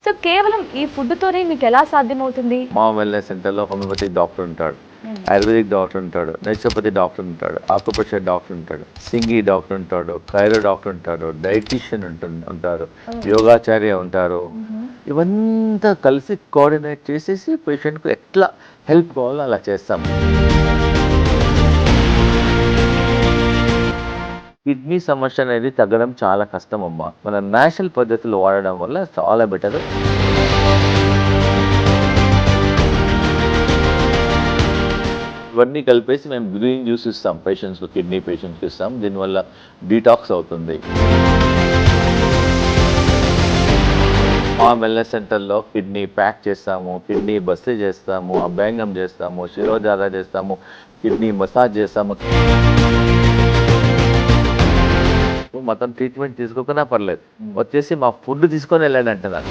So కేవలం ఈ ఫుడ్‌తోనే మీకెలా సాధ్యమవుతుంది? మా వెల్‌నెస్ సెంటర్‌లో హోమియోపతి డాక్టర్ ఉంటాడు. హ్మ్. ఆయుర్వేదిక్ డాక్టర్ ఉంటాడు. నేచురోపతి డాక్టర్ ఉంటాడు. ఆకుపంచర్ డాక్టర్ ఉంటాడు. సింగి డాక్టర్ ఉంటాడు. కైరో డాక్టర్ ఉంటాడు. డైటీషియన్ ఉంటారు. యోగాచార్య ఉంటారు. ఇవంతా కలిసి కోఆర్డినేట్ చేసేసి పేషెంట్‌కు ఎట్లా హెల్ప్ కావాలో అలా చేస్తాం. కిడ్నీ సమస్య అనేది తగ్గడం చాలా కష్టం అమ్మా. మన నేచురల్ పద్ధతులు వాడడం వల్ల చాలా బెటర్. ఇవన్నీ కలిపేసి మేము గ్రీన్ జ్యూస్ ఇస్తాం పేషెంట్స్కి, కిడ్నీ పేషెంట్స్కి ఇస్తాం. దీనివల్ల డీటాక్స్ అవుతుంది. మా వెల్నెస్ సెంటర్లో కిడ్నీ ప్యాక్ చేస్తాము, కిడ్నీ బస్సీ చేస్తాము, అభ్యంగం చేస్తాము, శిరోధార చేస్తాము, కిడ్నీ మసాజ్ చేస్తాము. మొత్తం ట్రీట్మెంట్ తీసుకోకుండా పర్లేదు, వచ్చేసి మా ఫుడ్ తీసుకొని వెళ్ళండి అంటున్నారు.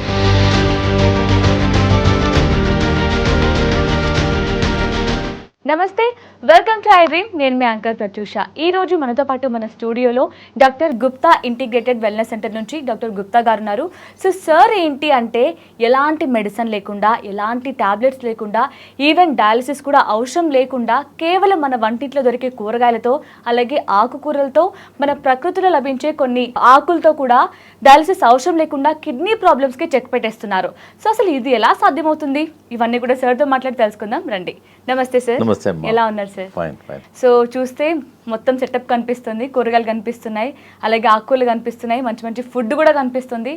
నమస్తే, వెల్కమ్ టు ఐ డ్రీమ్. నేను మీ యాంకర్ ప్రత్యూష. ఈ రోజు మనతో పాటు మన స్టూడియోలో doctor Gupta integrated wellness centre నుంచి డాక్టర్ గుప్తా గారు ఉన్నారు. సో సార్ ఏంటి అంటే ఎలాంటి మెడిసిన్ లేకుండా, ఎలాంటి టాబ్లెట్స్ లేకుండా, ఈవెన్ డయాలసిస్ కూడా అవసరం లేకుండా కేవలం మన వంటింట్లో దొరికే కూరగాయలతో, అలాగే ఆకుకూరలతో, మన ప్రకృతిలో లభించే కొన్ని ఆకులతో కూడా డయాలసిస్ అవసరం లేకుండా కిడ్నీ ప్రాబ్లమ్స్కి చెక్ పెట్టేస్తున్నారు. సో అసలు ఇది ఎలా సాధ్యమవుతుంది? ఇవన్నీ కూడా సార్తో మాట్లాడి తెలుసుకుందాం రండి. నమస్తే సార్. ఎలా ఉన్నారు సార్? సో చూస్తే మొత్తం సెటప్ కనిపిస్తుంది, కూరగాయలు కనిపిస్తున్నాయి, అలాగే ఆకుకూరలు కనిపిస్తున్నాయి, మంచి మంచి ఫుడ్ కూడా కనిపిస్తుంది.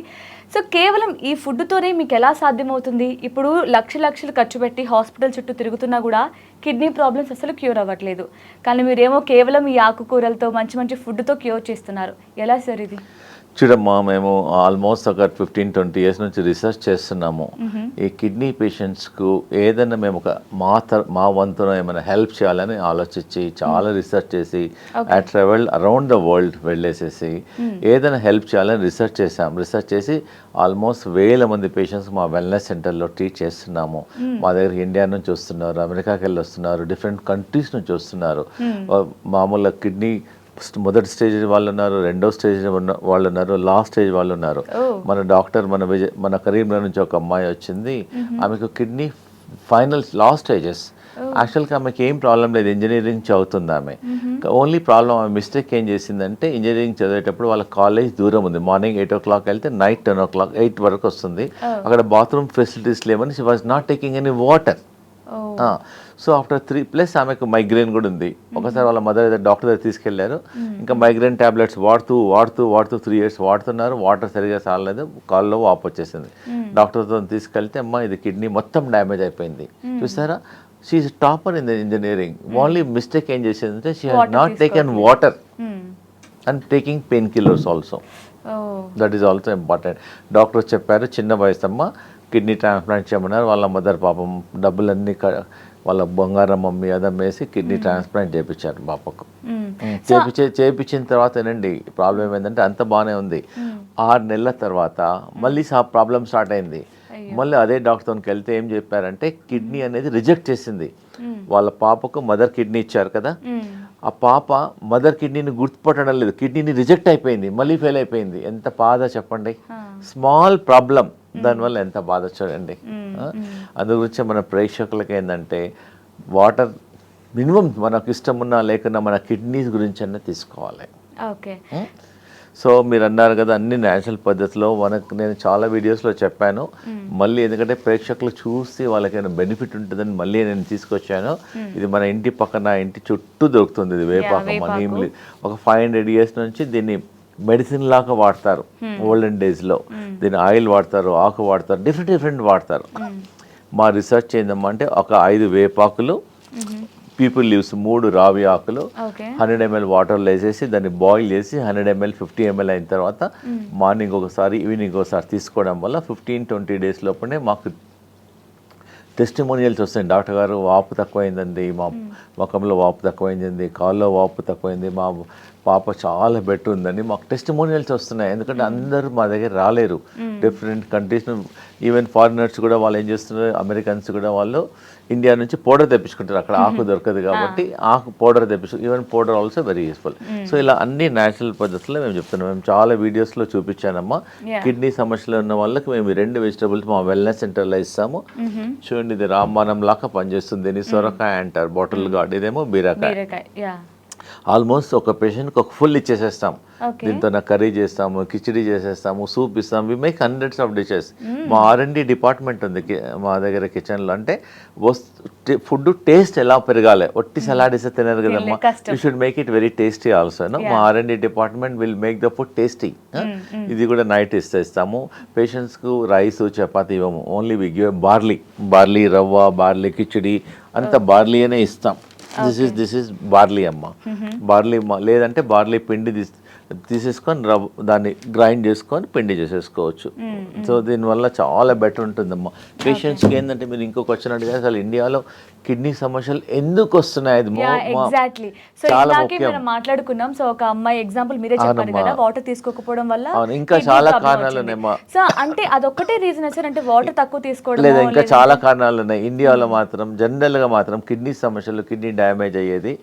సో కేవలం ఈ ఫుడ్తోనే మీకు ఎలా సాధ్యమవుతుంది? ఇప్పుడు లక్షలు ఖర్చు పెట్టి హాస్పిటల్ చుట్టూ తిరుగుతున్నా కూడా కిడ్నీ ప్రాబ్లమ్స్ అసలు క్యూర్ అవ్వట్లేదు. కానీ మీరేమో కేవలం ఈ ఆకుకూరలతో, మంచి మంచి ఫుడ్తో క్యూర్ చేస్తున్నారు. ఎలా సార్ ఇది? చూడమ్మా, మేము ఆల్మోస్ట్ ఒక 15-20 ఇయర్స్ నుంచి రీసెర్చ్ చేస్తున్నాము. ఈ కిడ్నీ పేషెంట్స్కు ఏదైనా మేము ఒక మా వంతున ఏమైనా హెల్ప్ చేయాలని ఆలోచించి చాలా రీసెర్చ్ చేసి I travelled around the world వెళ్ళేసేసి ఏదైనా హెల్ప్ చేయాలని రీసెర్చ్ చేసి ఆల్మోస్ట్ 1000 మంది పేషెంట్స్ మా వెల్నెస్ సెంటర్లో ట్రీట్ చేస్తున్నాము. మా దగ్గర ఇండియా నుంచి వస్తున్నారు, అమెరికాకి వెళ్ళి వస్తున్నారు, డిఫరెంట్ కంట్రీస్ నుంచి వస్తున్నారు. మామూలుగా కిడ్నీ మొదటి స్టేజ్ వాళ్ళు ఉన్నారు, రెండో స్టేజ్ వాళ్ళు ఉన్నారు, లాస్ట్ స్టేజ్ వాళ్ళు ఉన్నారు. మన డాక్టర్ మన కరీంనగర్ నుంచి ఒక అమ్మాయి వచ్చింది. ఆమెకు కిడ్నీ ఫైనల్ లాస్ట్ స్టేజెస్. యాక్చువల్గా ఆమెకి ఏం ప్రాబ్లం లేదు, ఇంజనీరింగ్ చదువుతుంది ఆమె. ఓన్లీ ప్రాబ్లం ఆమె మిస్టేక్ ఏం చేసిందంటే, ఇంజనీరింగ్ చదివేటప్పుడు వాళ్ళ కాలేజ్ దూరం ఉంది. మార్నింగ్ 8 o'clock వెళ్తే నైట్ 10 o'clock 8 వరకు వస్తుంది. అక్కడ బాత్రూమ్ ఫెసిలిటీస్ లేవని she was not taking any water. So after 3+ ఆమెకు మైగ్రేన్ కూడా ఉంది. ఒకసారి వాళ్ళ మదర్ అయితే డాక్టర్ దగ్గర తీసుకెళ్లారు. ఇంకా మైగ్రేన్ టాబ్లెట్స్ వాడుతూ 3 years వాడుతున్నారు. వాటర్ సరిగా చాలలేదు, కాల్లో వాపు వచ్చేసింది. డాక్టర్తో తీసుకెళ్తే అమ్మ ఇది కిడ్నీ మొత్తం డ్యామేజ్ అయిపోయింది. చూసారా, she is topper in the engineering. Only mistake ఏం చేసిందంటే she has not taken water and taking pain killers also. That is also important. Doctor చెప్పారు చిన్న వయసు అమ్మ కిడ్నీ ట్రాన్స్ప్లాంట్ చేయమన్నారు. వాళ్ళ మదర్ పాపం డబ్బులన్నీ వాళ్ళ బంగారం మమ్మీ అదమ్మేసి కిడ్నీ ట్రాన్స్ప్లాంట్ చేయించారు పాపకు. చేయించిన తర్వాత ఏనండి ప్రాబ్లం ఏంటంటే అంత బాగానే ఉంది. 6 నెలల తర్వాత మళ్ళీ ప్రాబ్లం స్టార్ట్ అయింది. మళ్ళీ అదే డాక్టర్కి వెళ్తే ఏం చెప్పారంటే కిడ్నీ అనేది రిజెక్ట్ చేసింది. వాళ్ళ పాపకు మదర్ కిడ్నీ ఇచ్చారు కదా, ఆ పాప మదర్ కిడ్నీని గుర్తుపట్టడం లేదు, కిడ్నీని రిజెక్ట్ అయిపోయింది, మళ్ళీ ఫెయిల్ అయిపోయింది. ఎంత బాధ చెప్పండి. స్మాల్ ప్రాబ్లం, దానివల్ల ఎంత బాధ చూడండి. అందు గురించి మన ప్రేక్షకులకి ఏంటంటే వాటర్ మినిమం మనకు ఇష్టం ఉన్నా లేకున్నా మన కిడ్నీస్ గురించి అన్న తీసుకోవాలి. ఓకే. సో మీరు అన్నారు కదా అన్ని న్యాచురల్ పద్ధతిలో నేను చాలా వీడియోస్లో చెప్పాను. మళ్ళీ ఎందుకంటే ప్రేక్షకులు చూసి వాళ్ళకైనా బెనిఫిట్ ఉంటుందని మళ్ళీ నేను తీసుకొచ్చాను. ఇది మన ఇంటి పక్కన, ఇంటి చుట్టూ దొరుకుతుంది. ఇది వేపాకు. మన ఒక 500 years నుంచి దీన్ని మెడిసిన్ లాగా వాడతారు. ఓల్డెన్ డేస్లో దీన్ని ఆయిల్ వాడతారు, ఆకు వాడతారు, డిఫరెంట్ వాడతారు. మా రీసెర్చ్ ఏందమ్మా అంటే ఒక 5 వేపాకులు, పీపుల్ లీవ్స్ 3 రావి ఆకులు 100 ml వాటర్లో వేసేసి దాన్ని బాయిల్ చేసి 100 ml 50 ml అయిన తర్వాత మార్నింగ్ ఒకసారి ఈవినింగ్ ఒకసారి తీసుకోవడం వల్ల 15-20 days లోపలనే మాకు టెస్టిమోనియల్స్ వస్తాయి. డాక్టర్ గారు వాపు తక్కువైందండి, మా ముఖంలో వాపు తక్కువైంది, కాల్లో వాపు తక్కువైంది, మా పాప చాలా బెటర్ ఉందని మాకు టెస్టిమోనియల్స్ వస్తున్నాయి. ఎందుకంటే అందరూ మా దగ్గర రాలేరు, డిఫరెంట్ కంట్రీస్, ఈవెన్ ఫారినర్స్ కూడా వాళ్ళు ఏం చేస్తున్నారు, అమెరికన్స్ కూడా వాళ్ళు ఇండియా నుంచి పౌడర్ తెప్పించుకుంటారు. అక్కడ ఆకు దొరకదు కాబట్టి ఆకు పౌడర్ తెప్పించు, even powder also very useful. So ఇలా అన్ని న్యాచురల్ పద్ధతుల్లో మేము చెప్తున్నాం. మేము చాలా వీడియోస్లో చూపించానమ్మా. కిడ్నీ సమస్యలు ఉన్న వాళ్ళకి మేము ఈ 2 వెజిటబుల్స్ మా వెల్నెస్ సెంటర్లో ఇస్తాము. చూడండి, ఇది రాంబాణం లాగా పనిచేస్తుంది. దీన్ని సొరకాయ అంటారు, బాటిల్ గార్డ్. ఇదేమో బీరకాయ. ఆల్మోస్ట్ ఒక పేషెంట్కి ఒక ఫుల్ ఇచ్చేసేస్తాం. దీంతో కర్రీ చేస్తాము, కిచిడి చేసేస్తాము, సూప్ ఇస్తాము. We make hundreds of dishes. మా R&D డిపార్ట్మెంట్ ఉంది మా దగ్గర కిచెన్లో. అంటే ఫుడ్ టేస్ట్ ఎలా పెరగాలి, ఒట్టి సలాడ్ ఇస్తే తినరు కదమ్మా, you should make it very tasty also. మా R&D department will make the food tasty. ఇది కూడా నైట్ ఇస్తాము. పేషెంట్స్కు రైస్ చపాతీ ఇవ్వము, ఓన్లీ వి గివ్ బార్లీ రవ్వ, బార్లీ కిచిడి అంతా బార్లీ అనే ఇస్తాం. దిస్ ఇస్ బార్లీ అమ్మ. బార్లీ లేదంటే బార్లీ పిండి తీసేసుకొని దాన్ని గ్రైండ్ చేసుకొని పిండి చేసేసుకోవచ్చు. సో దీనివల్ల చాలా బెటర్ ఉంటుందమ్మా. పేషెంట్స్కి ఏంటంటే మీరు ఇంకొక క్వశ్చన్ అడిగారు, అసలు ఇండియాలో కిడ్నీ సమస్యలు ఎందుకు వస్తున్నాయి, అది ఎగ్జాక్ట్లీ. సో ఇందాకే మనం మాట్లాడుకున్నాం. సో ఒక అమ్మాయి ఎగ్జాంపుల్ మీరే చెప్పారు కదా, వాటర్ తీసుకోకపోవడం వల్ల. ఇంకా చాలా కారణాలు ఉన్నాయమ్మా. సో అంటే అదొక్కటే రీజన్ సార్, అంటే వాటర్ తక్కువ తీసుకోవడం లేదా ఇంకా చాలా కారణాలు ఉన్నాయి. ఇండియాలో మాత్రం జనరల్ గా మాత్రం కిడ్నీ సమస్యలు, కిడ్నీ డ్యామేజ్ అయ్యేది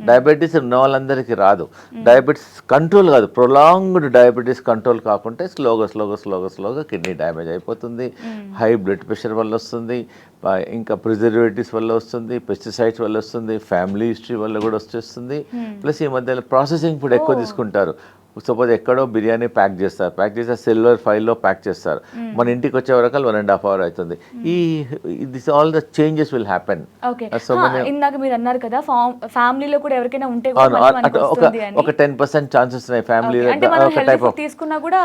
డయాబెటీస్ ఉన్న వాళ్ళందరికీ రాదు. డయాబెటీస్ కంట్రోల్ కాదు, ప్రొలాంగ్డ్ డయాబెటీస్ కంట్రోల్ కాకుంటే స్లోగా కిడ్నీ డ్యామేజ్ అయిపోతుంది. హై బ్లడ్ ప్రెషర్ వల్ల వస్తుంది, ఇంకా ప్రిజర్వేటివ్స్ వల్ల వస్తుంది, పెస్టిసైడ్స్ వల్ల వస్తుంది, ఫ్యామిలీ హిస్టరీ వల్ల కూడా వచ్చేస్తుంది. ప్లస్ ఈ మధ్యలో ప్రాసెసింగ్ ఫుడ్ ఎక్కువ తీసుకుంటారు. సపోజ్ ఎక్కడో బిర్యానీ ప్యాక్ చేస్తే సిల్వర్ ఫైల్లో ప్యాక్ చేస్తారు. మన ఇంటికి వచ్చే వరకు 1.5 hours అవుతుంది. This all the changes will happen. ఇందాక మీరు అన్నారు కదా, ఫ్యామిలీలో కూడా ఎవరికైనా ఉంటే ఒక 10% ఛాన్సెస్ ఉన్నాయి ఫ్యామిలీలో. ఒక టైప్ ఆఫ్ తీసుకున్నా కూడా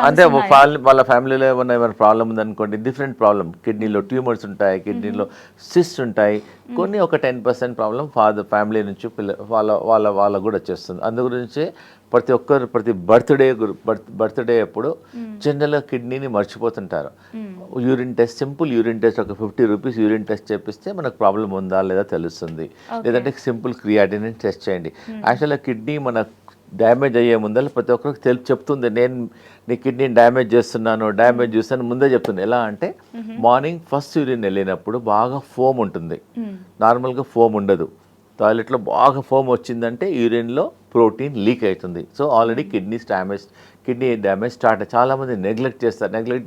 అంటే వాళ్ళ ఫ్యామిలీలో ఏమైనా ప్రాబ్లం ఉందనుకోండి, డిఫరెంట్ ప్రాబ్లం, కిడ్నీలో ట్యూమర్స్ ఉంటాయి, కిడ్నీలో సిస్ట్ ఉంటాయి, కొన్ని ఒక 10% ప్రాబ్లం ఫ్యామిలీ నుంచి వాళ్ళకు కూడా వచ్చేస్తుంది. అందు గురించి ప్రతి బర్త్డే అప్పుడు జనరల్గా కిడ్నీని మర్చిపోతుంటారు. సింపుల్ యూరిన్ టెస్ట్ ఒక 50 రూపీస్ యూరిన్ టెస్ట్ చేపిస్తే మనకు ప్రాబ్లం ఉందా లేదా తెలుస్తుంది. లేదంటే సింపుల్ క్రియాటినిన్ టెస్ట్ చేయండి. యాక్చువల్గా కిడ్నీ మన డ్యామేజ్ అయ్యే ముందర ప్రతి ఒక్కరికి చెప్తుంది, నేను నీ కిడ్నీని డ్యామేజ్ చేస్తాను ముందే చెప్తుంది. ఎలా అంటే మార్నింగ్ ఫస్ట్ యూరిన్ వెళ్ళినప్పుడు బాగా ఫోమ్ ఉంటుంది, నార్మల్గా ఫోమ్ ఉండదు. టాయిలెట్లో బాగా ఫోమ్ వచ్చిందంటే యూరిన్లో ప్రోటీన్ లీక్ అవుతుంది. So already kidney damage start. చాలామంది నెగ్లెక్ట్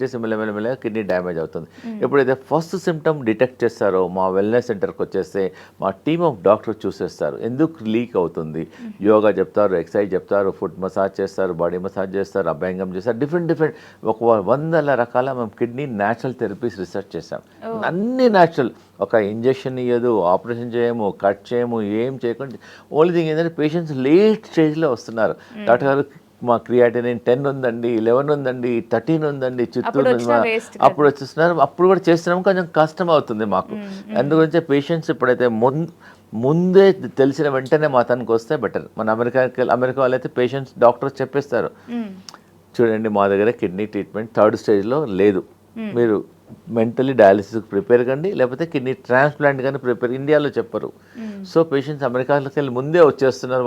చేసి మెల్లమెల్లగా కిడ్నీ డ్యామేజ్ అవుతుంది. ఎప్పుడైతే ఫస్ట్ సిమ్టమ్ డిటెక్ట్ చేస్తారో మా వెల్నెస్ సెంటర్కి వచ్చేస్తే మా టీమ్ ఆఫ్ డాక్టర్స్ చూసేస్తారు ఎందుకు లీక్ అవుతుంది. యోగా చెప్తారు, ఎక్సర్సైజ్ చెప్తారు, ఫుట్ మసాజ్ చేస్తారు, బాడీ మసాజ్ చేస్తారు, అభ్యంగం చేస్తారు, డిఫరెంట్ ఒక 100 రకాల మేము కిడ్నీ న్యాచురల్ థెరపీస్ రీసెర్చ్ చేసాం. అన్నీ న్యాచురల్. ఒక ఇంజెక్షన్ ఇవ్వదు, ఆపరేషన్ చేయము, కట్ చేయము, ఏం చేయకుండా. ఓన్లీ థింగ్ ఏంటంటే పేషెంట్స్ లేట్ స్టేజ్లో వస్తున్నారు. డాక్టర్ గారు మా క్రియాటినిన్ 10 ఉందండి, 11 ఉందండి, 13 ఉందండి, చిత్తూరు అప్పుడు వచ్చేస్తున్నారు. అప్పుడు కూడా చేస్తున్నాము, కొంచెం కష్టం అవుతుంది మాకు. అందుగురించే పేషెంట్స్ ఇప్పుడైతే ముందే తెలిసిన వెంటనే మా తనకు వస్తే బెటర్. మన అమెరికా వాళ్ళైతే పేషెంట్స్ డాక్టర్స్ చెప్పేస్తారు, చూడండి మా దగ్గర కిడ్నీ ట్రీట్మెంట్ 3rd స్టేజ్లో లేదు, మీరు మెంటలీ డయాలిసిస్కి ప్రిపేర్ కండి, లేకపోతే కిడ్నీ ట్రాన్స్ప్లాంట్ కానీ ప్రిపేర్. ఇండియాలో చెప్పరు. సో పేషెంట్స్ అమెరికాలోకి వెళ్ళి ముందే వచ్చేస్తున్నారు,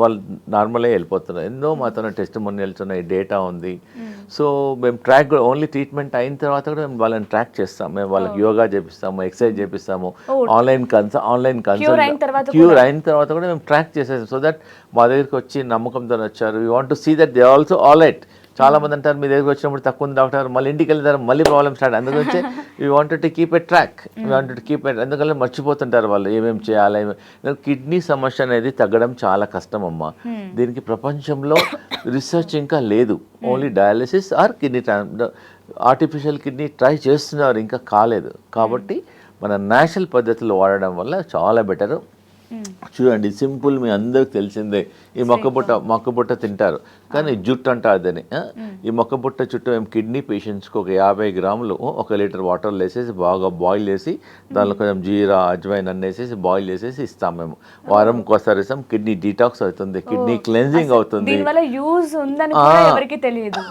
వాళ్ళు నార్మల్గా వెళ్ళిపోతున్నారు. ఎన్నో మాతో టెస్టిమోనియల్స్ ఉన్నాయి, డేటా ఉంది. సో మేము ట్రాక్ కూడా ఓన్లీ ట్రీట్మెంట్ అయిన తర్వాత కూడా మేము వాళ్ళని ట్రాక్ చేస్తాం. మేము వాళ్ళకి యోగా చేపిస్తాము, ఎక్సర్సైజ్ చేపిస్తాము, ఆన్లైన్ క్యూర్ అయిన తర్వాత కూడా మేము ట్రాక్ చేసేస్తాం. సో దట్ మా దగ్గరికి వచ్చి నమ్మకంతో వచ్చారు. You want to see that they also all right. చాలా మంది అంటారు మీ దగ్గరికి వచ్చినప్పుడు తక్కువ ఉంది డాక్టర్, మళ్ళీ ఇంటికి వెళ్తారు, మళ్ళీ ప్రాబ్లమ్ స్టార్ట్. అందుగురించి you wanted to keep a track, ఎందుకంటే మర్చిపోతుంటారు వాళ్ళు ఏమేమి చేయాలి. కిడ్నీ సమస్య అనేది తగ్గడం చాలా కష్టం అమ్మా. దీనికి ప్రపంచంలో రీసెర్చ్ ఇంకా లేదు. Only dialysis are kidney artificial kidney try చేస్తున్నారు, ఇంకా కాలేదు. కాబట్టి మన నేచురల్ పద్ధతులు వాడడం వల్ల చాలా బెటరు. చూడండి సింపుల్, మీ అందరికి తెలిసిందే. ఈ మొక్కబుట్ట తింటారు, కానీ జుట్టు అంటారు దాన్ని. ఈ మొక్కబుట్ట చుట్టూ మేము కిడ్నీ పేషెంట్స్కి ఒక 50 గ్రాములు 1 లీటర్ వాటర్లో వేసేసి బాగా బాయిల్ చేసి దానిలో కొంచెం జీరా, అజ్వైన్ అన్నేసేసి బాయిల్ చేసేసి ఇస్తాం. మేము వారంకి ఒకసారి ఇస్తాం. కిడ్నీ డీటాక్స్ అవుతుంది, కిడ్నీ క్లెన్జింగ్ అవుతుంది.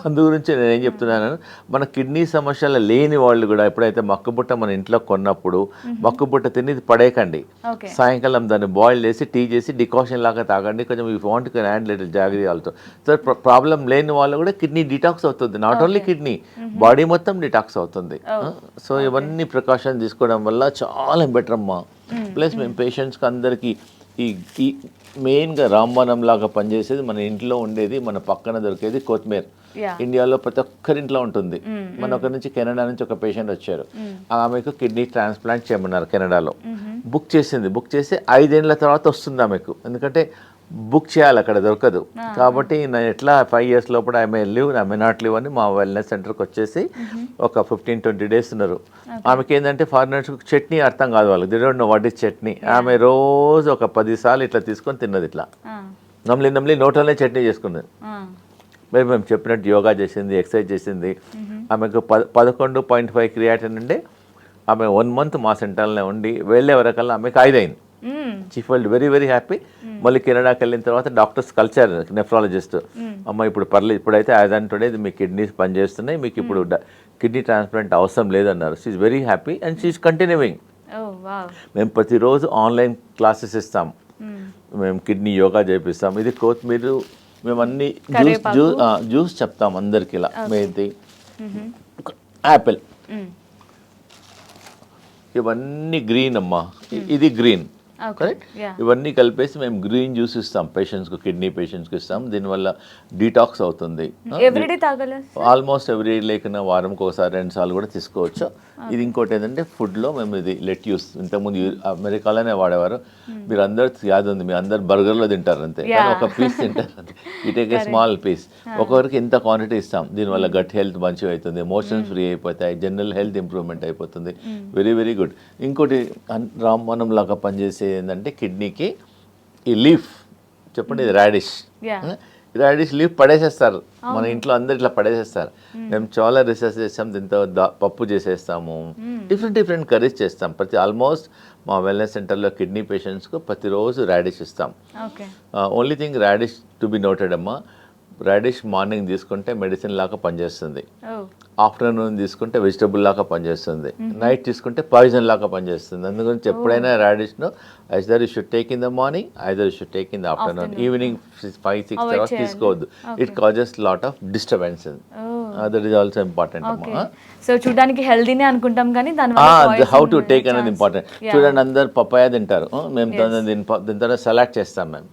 అందు గురించి నేను ఏం చెప్తున్నాను, మన కిడ్నీ సమస్యలు లేని వాళ్ళు కూడా ఎప్పుడైతే మొక్కబుట్ట మన ఇంట్లో కొన్నప్పుడు మొక్కబుట్ట తిని పడేయకండి. సాయంకాలం దాన్ని బాయిల్ చేసి టీ చేసి డికాషన్ లాగా తాగండి, కొంచెం you want can hand little జాగ్రత్త ఆల్సో. సో ప్రాబ్లం లేని వాళ్ళు కూడా కిడ్నీ డిటాక్స్ అవుతుంది, నాట్ ఓన్లీ కిడ్నీ, బాడీ మొత్తం డిటాక్స్ అవుతుంది. సో ఇవన్నీ ప్రికాషన్ తీసుకోవడం వల్ల చాలా బెటర్ అమ్మా. ప్లస్ మేము పేషెంట్స్కి అందరికీ ఈ మెయిన్గా రాంబాణం లాగా పనిచేసేది మన ఇంట్లో ఉండేది, మన పక్కన దొరికేది కొత్తిమీర. ఇండియాలో ప్రతి ఒక్కరింట్లో ఉంటుంది. మన ఒక నుంచి కెనడా నుంచి ఒక పేషెంట్ వచ్చారు, ఆమెకు కిడ్నీ ట్రాన్స్ప్లాంట్ చేయమన్నారు కెనడాలో. బుక్ చేసి 5 ఏళ్ళ తర్వాత వస్తుంది ఆమెకు, ఎందుకంటే బుక్ చేయాలి, అక్కడ దొరకదు. కాబట్టి నేను ఎట్లా 5 years లోపల ఆమె నాట్ లీవ్ అని మా వెల్నెస్ సెంటర్కి వచ్చేసి ఒక 15-20 days ఉన్నారు. ఆమెకి ఏంటంటే ఫారినర్స్ చట్నీ అర్థం కాదు, వాళ్ళకి they don't know what is chutney. ఆమె రోజు ఒక 10 సార్లు ఇట్లా తీసుకొని తిన్నది, ఇట్లా నమ్లి నోట్లోనే చట్నీ చేసుకున్నది. మేము చెప్పినట్టు యోగా చేసింది, ఎక్సర్సైజ్ చేసింది. ఆమెకు 11.5 క్రియాటిన్ ఉండే. ఆమె 1 month మా సెంటర్లోనే ఉండి వెళ్ళే వరకల్లా ఆమెకు 5 అయింది. She felt very very happy. మళ్ళీ కెనడాకి వెళ్ళిన తర్వాత డాక్టర్స్ కల్చర్ నెఫ్రాలజిస్ట్, అమ్మ ఇప్పుడు పర్లేదు, ఇప్పుడైతే యాజ్ ఆన్ టుడే మీ కిడ్నీస్ పనిచేస్తున్నాయి, మీకు ఇప్పుడు కిడ్నీ ట్రాన్స్ప్లాంట్ అవసరం లేదన్నారు. She's very happy and she's continuing. మేము ప్రతిరోజు ఆన్లైన్ క్లాసెస్ ఇస్తాం, మేము కిడ్నీ యోగా చేపిస్తాం. ఇది కొత్తిమీర, మేము అన్ని జ్యూస్ చెప్తాం అందరికి, ఇలా మేది, యాపిల్, ఇవన్నీ గ్రీన్ అమ్మా, ఇది గ్రీన్ కరెక్ట్. ఇవన్నీ కలిపేసి మేము గ్రీన్ జ్యూస్ ఇస్తాం పేషెంట్స్కి, కిడ్నీ పేషెంట్స్కి ఇస్తాం. దీనివల్ల డీటాక్స్ అవుతుంది. ఆల్మోస్ట్ ఎవ్రీ లేకుండా వారంకి ఒకసారి 2 సార్లు కూడా తీసుకోవచ్చు. ఇది ఇంకోటి ఏంటంటే ఫుడ్లో మేము ఇది లెట్యూస్, ఇంతకుముందు అమెరికాలోనే వాడేవారు, మీరు అందరు యాद ఉంది, మీ అందరు బర్గర్లో తింటారు అంతే, కానీ ఒక పీస్ తింటారు, ఈ టేక్ ఏ స్మాల్ పీస్. ఒకరికి ఇంత క్వాంటిటీ ఇస్తాం. దీనివల్ల గట్ హెల్త్ మంచిగా అవుతుంది, ఎమోషన్స్ ఫ్రీ అయిపోతాయి, జనరల్ హెల్త్ ఇంప్రూవ్మెంట్ అయిపోతుంది. Very very good. ఇంకోటి రామబాణం లాగా పనిచేసే ఏంటంటే కిడ్నీకి ఈ లీఫ్, చెప్పండి, ఇది రాడిష్ లీఫ్ పడేసేస్తారు మన ఇంట్లో, అందరు ఇట్లా పడేసేస్తారు. మేము చాలా రీసెర్చ్ చేస్తాం, దీంతో పప్పు చేసేస్తాము, డిఫరెంట్ కర్రీస్ చేస్తాం. ఆల్మోస్ట్ మా వెల్నెస్ సెంటర్లో కిడ్నీ పేషెంట్స్కు ప్రతిరోజు రాడిష్ ఇస్తాం. Only thing radish to be noted అమ్మా, రాడిష్ మార్నింగ్ తీసుకుంటే మెడిసిన్ లాగా పనిచేస్తుంది, ఆఫ్టర్నూన్ తీసుకుంటే వెజిటబుల్ లాగా పనిచేస్తుంది, నైట్ తీసుకుంటే పాయిజన్ లాగా పనిచేస్తుంది. అందుగురించి ఎప్పుడైనా రాడిష్ను either you should take in the morning, either you should take in the afternoon. Evening 5-6 hours తీసుకోవద్దు, it causes lot of disturbance. That is also important అమ్మా. సో చూడడానికి హెల్దీనే అనుకుంటాం కానీ హౌ టు టేక్ అనేది ఇంపార్టెంట్. చూడండి, అందరు పపాయ తింటారు, మేము దీంతో సలాడ్ చేస్తాం. మేము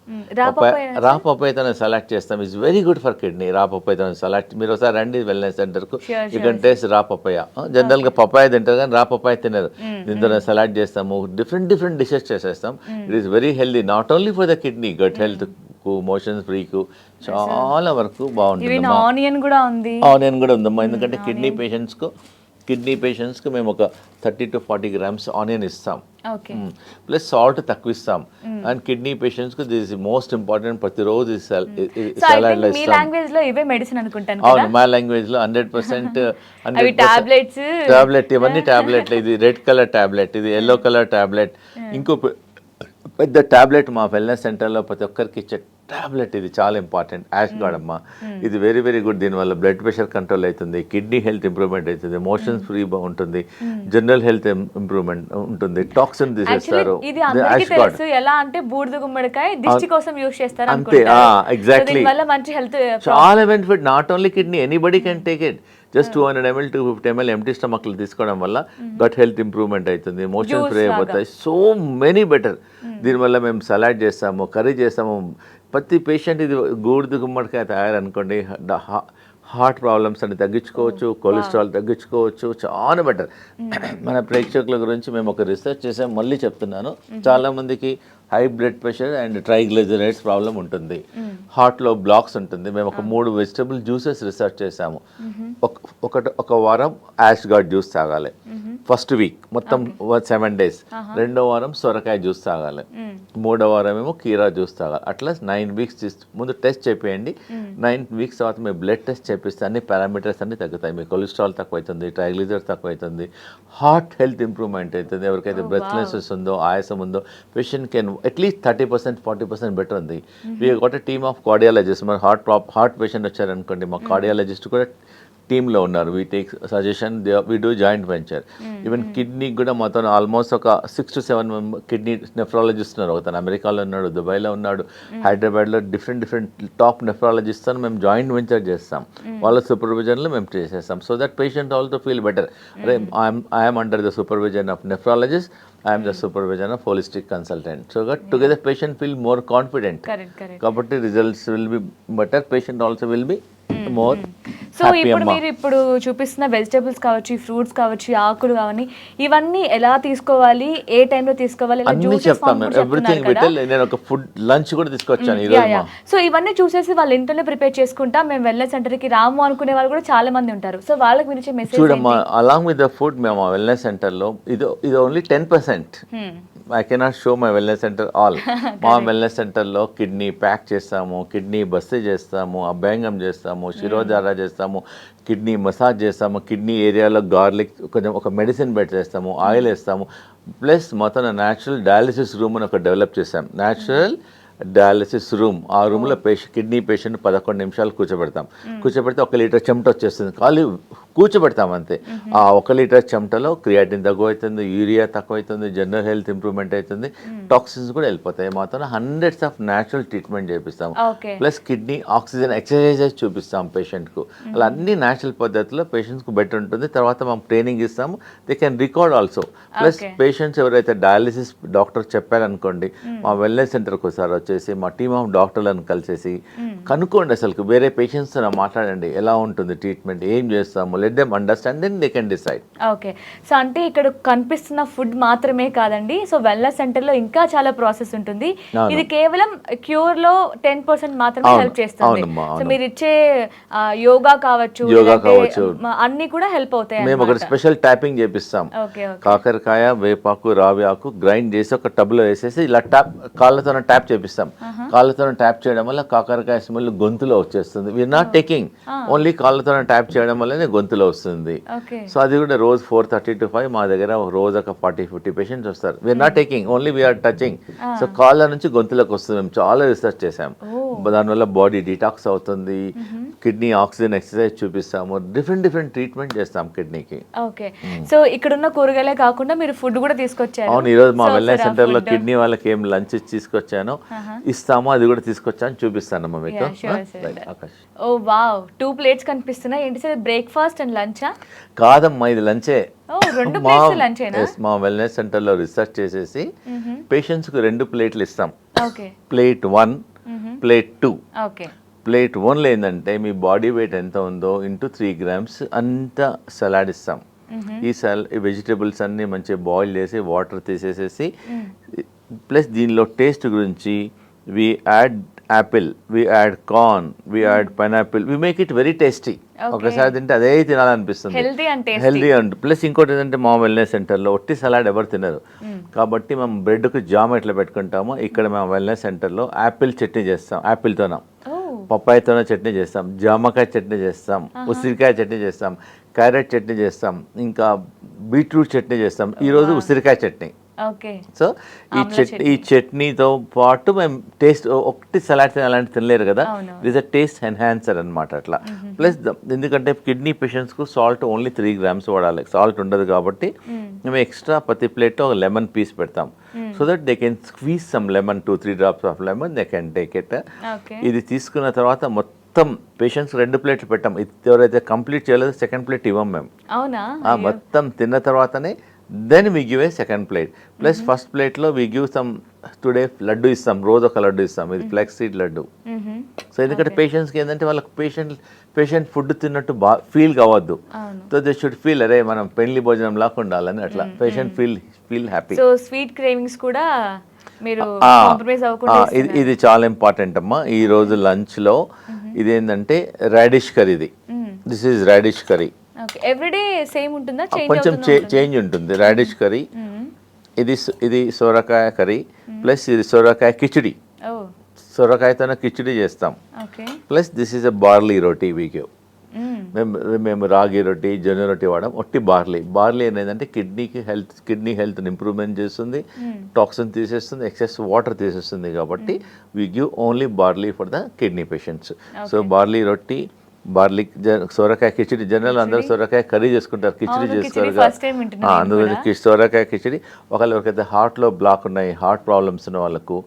రా పపాయతో సలాడ్ చేస్తాం, it's very good for kidney. Raw పపాయతో సలాడ్ మీరు ఒకసారి రండి వెల్నెస్ సెంటర్కు, you can taste raw papaya. జనరల్గా పపాయ తింటారు కానీ రా పపాయ తినరు. దీంతో సలాడ్ చేస్తాము, డిఫరెంట్ డిషెస్ చేసేస్తాం. It is very healthy, not only for the kidney, gut health కు, మోషన్స్ ఫ్రీకు చాలా వరకు బాగుంటుంది. ఆనియన్ కూడా ఉందమ్మా, ఎందుకంటే కిడ్నీ పేషెంట్స్కి మేము ఒక 30 to 40 grams ఆనియన్ ఇస్తాం, ప్లస్ సాల్ట్ తక్కువ ఇస్తాం. అండ్ కిడ్నీ పేషెంట్స్కి దిస్ ఇస్ మోస్ట్ ఇంపార్టెంట్, ప్రతిరోజు సలాడ్లో ఇస్తాం. అవును, మా లాంగ్వేజ్లో 100% టాబ్లెట్, ఇవన్నీ టాబ్లెట్లు. ఇది రెడ్ కలర్ టాబ్లెట్, ఇది ఎల్లో కలర్ టాబ్లెట్, ఇంకో పెద్ద టాబ్లెట్ మా వెల్నెస్ సెంటర్లో ప్రతి ఒక్కరికి ఇచ్చే టాబ్లెట్, ఇది చాలా ఇంపార్టెంట్, యాష్ గార్డ్ అమ్మా. ఇది వెరీ వెరీ గుడ్. దీనివల్ల బ్లడ్ ప్రెషర్ కంట్రోల్ అవుతుంది, కిడ్నీ హెల్త్ ఇంప్రూవ్మెంట్ అవుతుంది, ఎమోషన్స్ ఫ్రీ బాగుంటుంది, జనరల్ హెల్త్ ఇంప్రూవ్మెంట్ ఉంటుంది, టాక్సిన్ తీసేస్తారు. యాష్ గార్డ్ ఎలా అంటే బూడిద గుమ్మడికాయ దిష్టి కోసం యూస్ చేస్తారు అంతే, ఎగ్జాక్ట్లీ. మంచి హెల్త్, చాలా benefit, not only kidney, anybody can take it. Just 200 ml 250 ml empty స్టమక్లు తీసుకోవడం వల్ల గట్ హెల్త్ ఇంప్రూవ్మెంట్ అవుతుంది, ఎమోషన్స్ ఫ్రీ అయిపోతాయి, సో మెనీ బెటర్. దీనివల్ల మేము సలాడ్ చేస్తాము, కర్రీ చేస్తాము. ప్రతి పేషెంట్ ఇది గూడిద గుమ్మడికాయ తయారనుకోండి, హార్ట్ ప్రాబ్లమ్స్ అని తగ్గించుకోవచ్చు, కొలెస్ట్రాల్ తగ్గించుకోవచ్చు, చాలా బెటర్. మన ప్రేక్షకుల గురించి మేము ఒక రీసెర్చ్ చేసాం, మళ్ళీ చెప్తున్నాను. చాలామందికి high blood pressure and triglycerides problem ఉంటుంది, హార్ట్లో బ్లాక్స్ ఉంటుంది. మేము ఒక 3 వెజిటబుల్ జ్యూసెస్ రీసెర్చ్ చేసాము. ఒక వారం యాష్ గార్డ్ జ్యూస్ తాగాలి, ఫస్ట్ వీక్ మొత్తం 7 days. రెండో వారం సొరకాయ జ్యూస్ తాగాలి, మూడో వారం ఏమో కీరా జ్యూస్ తాగాలి. అట్లా 9 weeks ముందు టెస్ట్ చేయండి. 9 weeks తర్వాత మీ బ్లడ్ టెస్ట్ చేపిస్తే అన్ని పారామీటర్స్ అన్ని తగ్గుతాయి. మీ కొలెస్ట్రాల్ తక్కువ అవుతుంది, ట్రైగ్లిజరైడ్స్ తక్కువ అవుతుంది, హార్ట్ హెల్త్ ఇంప్రూవ్మెంట్ అవుతుంది. ఎవరికైతే బ్రెత్లెస్నెస్ ఉందో, ఆయాసం ఉందో, పేషెంట్ కెన్ అట్లీస్ట్ 30% 40% బెటర్ ఉంది. We got a team of cardiologist. మన హార్ట్ పేషెంట్ వచ్చారనుకోండి, మా కార్డియాలజిస్ట్ కూడా టీంలో ఉన్నారు. We take suggestion, we do joint venture. Even కిడ్నీకి కూడా మాతో ఆల్మోస్ట్ ఒక 6 to 7 కిడ్నీ నెఫ్రాలజిస్ట్ ఉన్నారు. ఒకతను అమెరికాలో ఉన్నాడు, దుబాయ్లో ఉన్నాడు, హైదరాబాద్లో డిఫరెంట్ టాప్ నెఫ్రాలజిస్ట్ అని మేము జాయింట్ వెంచర్ చేస్తాం. వాళ్ళ సూపర్విజన్లో మేము చేసేస్తాం. So that patient also feel better. అరే I'm under the supervision of nephrologist, I am the supervision of holistic consultant. So that together patient feel more confident. Correct. కాబట్టి results will be better. Patient also will be more so ఇప్పుడు మీరు ఇప్పుడు చూపిస్తున్న vegetables కావచ్చు, fruits కావచ్చు, ఆకులు కావని, ఇవన్నీ ఎలా తీసుకోవాలి, ఏ టైంలో తీసుకోవాలి, అన్ని చెప్తాను. Everything vital. నేను ఒక ఫుడ్ లంచ్ కూడా తీసుకొచ్చాను ఈ రోజు. సో ఇవన్నీ చూసేసి వాళ్ళు ఇంట్లోనే ప్రిపేర్ చేసుకుంటా మేము వెల్నెస్ సెంటర్కి రాము అనుకునే వాళ్ళు కూడా చాలా మంది ఉంటారు. సో వాళ్ళకి మీరు ఇచ్చే మెసేజ్ చూడమ్మా, అలాంగ్ విత్ ద ఫుడ్ మేము వెల్నెస్ సెంటర్లో ఇది only 10%. I cannot show my wellness centre all. మా వెల్నెస్ సెంటర్లో కిడ్నీ ప్యాక్ చేస్తాము, కిడ్నీ బస్తీ చేస్తాము, అభ్యంగం చేస్తాము, శిరోధార చేస్తాము, కిడ్నీ మసాజ్ చేస్తాము, కిడ్నీ ఏరియాలో గార్లిక్ కొంచెం ఒక మెడిసిన్ పెట్టేస్తాము, ఆయిల్ వేస్తాము. ప్లస్ మొత్తం న్యాచురల్ డయాలిసిస్ రూమ్ అని ఒక డెవలప్ చేస్తాం. Natural dialysis room. ఆ రూమ్లో కిడ్నీ పేషెంట్ 11 నిమిషాలు కూర్చోబెడతాం. కూర్చోబెడితే 1 లీటర్ చెమట వచ్చేస్తుంది. ఖాళీ కూర్చోబెడతాం అంతే. ఆ 1 లీటర్ చెమటలో క్రియాటిన్ తక్కువ అవుతుంది, యూరియా తక్కువ అవుతుంది, జనరల్ హెల్త్ ఇంప్రూవ్మెంట్ అవుతుంది, టాక్సిన్స్ కూడా వెళ్ళిపోతాయి. మాత్రం హండ్రెడ్స్ ఆఫ్ న్యాచురల్ ట్రీట్మెంట్ చేపిస్తాం. ప్లస్ కిడ్నీ ఆక్సిజన్ ఎక్సర్సైజెస్ చూపిస్తాం పేషెంట్కు. అలా అన్ని న్యాచురల్ పద్ధతిలో పేషెంట్స్కు బెటర్ ఉంటుంది. తర్వాత మనం ట్రైనింగ్ ఇస్తాము. They can record also. Plus patients ఎవరైతే డయాలిసిస్ డాక్టర్ చెప్పారనుకోండి, మా వెల్నెస్ సెంటర్కి ఒకసారి వచ్చేసి మా టీమ్ ఆఫ్ డాక్టర్లను కలిసేసి కనుక్కోండి. అసలు వేరే పేషెంట్స్తో మాట్లాడండి, ఎలా ఉంటుంది ట్రీట్మెంట్, ఏం చేస్తాము, let them understand, then they can decide. Okay. So అంటే ఇక్కడ కనిపిస్తున్న ఫుడ్ మాత్రమే కాదండి, సో వెల్నెస్ సెంటర్లో ఇంకా చాలా ప్రాసెస్ ఉంటుంది. ఇది కేవలం క్యూర్ లో 10% మాత్రమే హెల్ప్ చేస్తుంది. సో మీరు ఇచ్చే యోగా కావచ్చు, అన్ని కూడా హెల్ప్ అవుతాయి. మేము ఒక స్పెషల్ ట్యాపింగ్ చేపిస్తాం. కాకరకాయ, వేపాకు, రావి ఆకు గ్రైండ్ చేసి ఒక టబ్లో వేసేసి ఇలా కాళ్ళతో ట్యాప్ చేపిస్తాం. కాళ్ళతో ట్యాప్ చేయడం వల్ల కాకరకాయ స్మెల్ గొంతులో వచ్చేస్తుంది. వీఆర్ నాట్ టేకింగ్, ఓన్లీ కాళ్ళతో ట్యాప్ చేయడం వల్లనే గొంతులో వస్తుంది. సో అది కూడా రోజు 4:30 to 5 మా దగ్గర రోజు ఒక 40-50 పేషెంట్స్ వస్తారు. We're not taking, only we're touching. So కాళ్ళ నుంచి గొంతులోకి వస్తుంది. మేము చాలా రీసెర్చ్ చేసాం. దానివల్ల బాడీ డిటాక్స్ అవుతుంది, కిడ్నీ ఆక్సిజన్ ఎక్సర్సైజ్ చూపిస్తాము, డిఫరెంట్ ట్రీట్మెంట్ చేస్తాం కిడ్నీకి. ఓకే. సో ఇక్కడ ఉన్న కూరగాయలే కాకుండా మీరు ఫుడ్ కూడా తీసుకొచ్చారు. అవును, ఈరోజు మా వెల్నెస్ సెంటర్లో కిడ్నీ వాళ్ళకి ఏం లంచ్ తీసుకొచ్చాను, ఇస్తాము, అది కూడా తీసుకొచ్చాను, చూపిస్తానమ్మా మీకు. ఓ వావ్, 2 plates కనిపిస్తున్నాయి. ఏంటి సార్, బ్రేక్ఫాస్ట్ అండ్ లంచా? కాదమ్మా, ఇది లంచే. మా వెల్నెస్ సెంటర్లో రీసెర్చ్ చేసేసి పేషెంట్స్కి 2 ప్లేట్లు ఇస్తాం. Plate 1, plate 2. ప్లేట్ 1లో ఏంటంటే మీ బాడీ వెయిట్ ఎంత ఉందో ఇంటూ 3 grams అంత సలాడ్ ఇస్తాం. ఈ వెజిటేబుల్స్ అన్నీ మంచిగా బాయిల్ చేసి వాటర్ తీసేసేసి, ప్లస్ దీనిలో టేస్ట్ గురించి we add apple, we add corn, we add pineapple, we make it very tasty. ఒకసారి తింటే అదే తినాలనిపిస్తుంది, హెల్దీ అండ్ ప్లస్ ఇంకోటి ఏంటంటే మా వెల్నెస్ సెంటర్లో ఒట్టి సలాడ్ ఎవరు తినరు. కాబట్టి మేము బ్రెడ్కు జామ్ ఎట్లా పెట్టుకుంటామో ఇక్కడ మా వెల్నెస్ సెంటర్లో యాపిల్ చట్నీ చేస్తాం. యాపిల్తోన, పప్పాయితోనే చట్నీ చేస్తాం, జామకాయ చట్నీ చేస్తాం, ఉసిరికాయ చట్నీ చేస్తాం, క్యారెట్ చట్నీ చేస్తాం, ఇంకా బీట్రూట్ చట్నీ చేస్తాం. ఈరోజు ఉసిరికాయ చట్నీ. సో ఈ చట్నీతో పాటు మేము టేస్ట్, ఒకటి సలాడ్ అలాంటి తినలేరు కదా, it is a taste enhancer అనమాట అట్లా. ప్లస్ ఎందుకంటే కిడ్నీ పేషెంట్స్కు సాల్ట్ ఓన్లీ 3 grams వాడాలి, సాల్ట్ ఉండదు కాబట్టి మేము ఎక్స్ట్రా ప్రతి ప్లేట్లో ఒక లెమన్ పీస్ పెడతాం. So that they can squeeze some lemon, 2-3 drops of lemon, they can take it. ఇది తీసుకున్న తర్వాత మొత్తం పేషెంట్స్ 2 ప్లేట్లు పెట్టాం. ఎవరైతే కంప్లీట్ చేయలేదో సెకండ్ ప్లేట్ ఇవ్వం మేము. మొత్తం తిన్న తర్వాతనే then we give a second plate. Plus first ప్లేట్లో we give some, today laddu ఇస్తాం, రోజు ఒక లడ్డు ఇస్తాం. ఇది ఫ్లెక్స్ సీడ్ లడ్డు. సో ఎందుకంటే పేషెంట్స్కి ఏంటంటే వాళ్ళకి పేషెంట్ ఫుడ్ తిన్నట్టు ఫీల్ కావద్దు. సో దే షుడ్ ఫీల్, అరే మనం పెళ్లి భోజనం లాగా ఉండాలని, అట్లా patient feel happy. So sweet cravings కూడా మీరు ఇది చాలా ఇంపార్టెంట్ అమ్మా. ఈ రోజు లంచ్లో ఇది ఏంటంటే రాడిష్ కర్రీది. This is radish curry. Everyday same ఉంటుందా? కొంచెం చేంజ్ ఉంటుంది. రాడిష్ కర్రీ, ఇది సొరకాయ కర్రీ, ప్లస్ ఇది సొరకాయ కిచిడి. సొరకాయతో కిచిడి చేస్తాం. Plus this is a barley roti we give. మేము రాగి రొట్టి, జొన్న రొట్టి వాడడం. ఒట్టి బార్లీ అనేది కిడ్నీ హెల్త్ని ఇంప్రూవ్మెంట్ చేస్తుంది, టాక్సిన్ తీసేస్తుంది, ఎక్సెస్ వాటర్ తీసేస్తుంది. కాబట్టి we give only barley for the kidney patients. So barley రొట్టి, బార్లీ సొరకాయ కిచిడి, జనరల్ అందరూ సొరకాయ కర్రీ చేసుకుంటారు, కిచిడి చేస్తారు అందులో సొరకాయ కిచిడి. ఒకళ్ళకైతే హార్ట్లో బ్లాక్ ఉన్నాయి, హార్ట్ ప్రాబ్లమ్స్ ఉన్న వాళ్ళకు